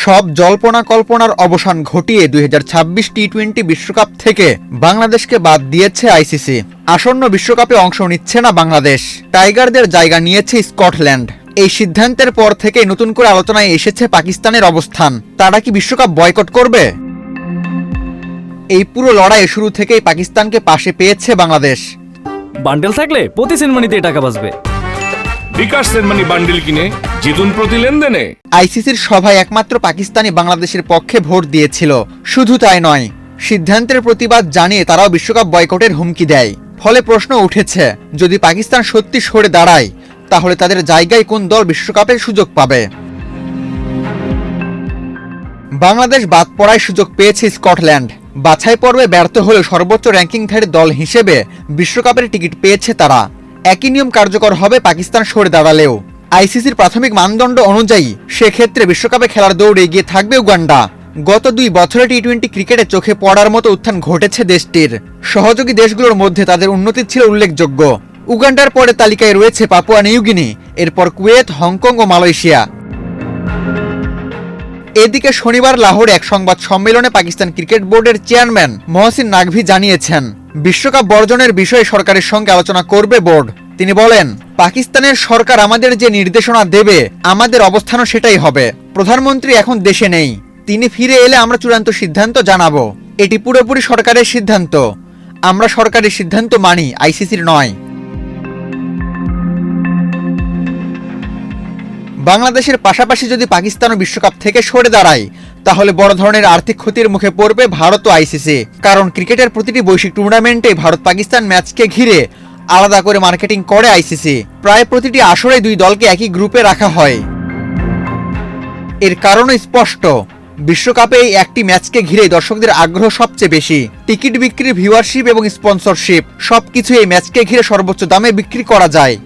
সব জল্পনা কল্পনার অবসান ঘটিয়ে 2026 টি-20 বিশ্বকাপ থেকে বাংলাদেশকে বাদ দিয়েছে আইসিসি। আসন্ন বিশ্বকাপে অংশ নিচ্ছে না বাংলাদেশ। টাইগারদের জায়গা নিয়েছে স্কটল্যান্ড। এই সিদ্ধান্তের পর থেকে নতুন করে আলোচনায় এসেছে পাকিস্তানের অবস্থান। তারা কি বিশ্বকাপ বয়কট করবে? এই পুরো লড়াইয়ে শুরু থেকেই পাকিস্তানকে পাশে পেয়েছে বাংলাদেশ। বান্ডেল থাকলে প্রতি সেনমানিতে টাকা বাঁচবে। বিকাশ সেনমানি বান্ডেল কিনে জিতুন প্রতি লেনদেনে। আইসিসির সভায় একমাত্র পাকিস্তানি বাংলাদেশের পক্ষে ভোট দিয়েছিল। শুধু তাই নয়, সিদ্ধান্তের প্রতিবাদ জানিয়ে তারাও বিশ্বকাপ বয়কটের হুমকি দেয়। ফলে প্রশ্ন উঠেছে, যদি পাকিস্তান সত্যি সরে দাঁড়ায় তাহলে তাদের জায়গায় কোন দল বিশ্বকাপের সুযোগ পাবে? বাংলাদেশ বাদ পড়ায় সুযোগ পেয়েছে স্কটল্যান্ড। বাছাই পর্বে ব্যর্থ হলেও সর্বোচ্চ র্যাঙ্কিংধারী দল হিসেবে বিশ্বকাপের টিকিট পেয়েছে তারা। একই নিয়ম কার্যকর হবে পাকিস্তান সরে দাঁড়ালেও। আইসিসির প্রাথমিক মানদণ্ড অনুযায়ী সেক্ষেত্রে বিশ্বকাপে খেলার দৌড়ে এগিয়ে থাকবে উগান্ডা। গত 2 বছরে টি-20 ক্রিকেটে চোখে পড়ার মতো উত্থান ঘটেছে দেশটির। সহযোগী দেশগুলোর মধ্যে তাদের উন্নতি ছিল উল্লেখযোগ্য। উগান্ডার পরে তালিকায় রয়েছে পাপুয়া নিউগিনি, এরপর কুয়েত, হংকং ও মালয়েশিয়া। এদিকে শনিবার লাহোরে এক সংবাদ সম্মেলনে পাকিস্তান ক্রিকেট বোর্ডের চেয়ারম্যান মহসিন নাকভি জানিয়েছেন, বিশ্বকাপ বর্জনের বিষয়ে সরকারের সঙ্গে আলোচনা করবে বোর্ড। তিনি বলেন, পাকিস্তানের সরকার আমাদের যে নির্দেশনা দেবে আমাদের অবস্থানও সেটাই হবে। প্রধানমন্ত্রী এখন দেশে নেই, তিনি ফিরে এলে আমরা চূড়ান্ত সিদ্ধান্ত জানাবো। এটি পুরোপুরি সরকারের সিদ্ধান্ত। আমরা সরকারের সিদ্ধান্ত মানি, আইসিসির নয়। বাংলাদেশের পাশাপাশি যদি পাকিস্তানও বিশ্বকাপ থেকে সরে দাঁড়ায় তাহলে বড় ধরনের আর্থিক ক্ষতির মুখে পড়বে ভারত ও আইসিসি। কারণ ক্রিকেটের প্রতিটি বৈশ্বিক টুর্নামেন্টে ভারত পাকিস্তান ম্যাচকে ঘিরে আলাদা করে মার্কেটিং করে আইসিসি। প্রায় প্রতিটি আসরে 2 দলকে একই গ্রুপে রাখা হয়। এর কারণও স্পষ্ট, বিশ্বকাপে এই একটি ম্যাচকে ঘিরে দর্শকদের আগ্রহ সবচেয়ে বেশি। টিকিট বিক্রি, ভিউয়ারশিপ এবং স্পন্সরশিপ সবকিছু এই ম্যাচকে ঘিরে সর্বোচ্চ দামে বিক্রি করা যায়।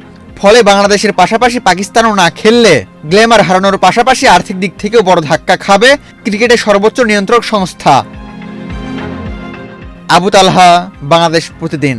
ফলে বাংলাদেশের পাশাপাশি পাকিস্তানও না খেললে গ্ল্যামার হারানোর পাশাপাশি আর্থিক দিক থেকেও বড় ধাক্কা খাবে ক্রিকেটের সর্বোচ্চ নিয়ন্ত্রক সংস্থা। আবু তালহা, বাংলাদেশ প্রতিদিন।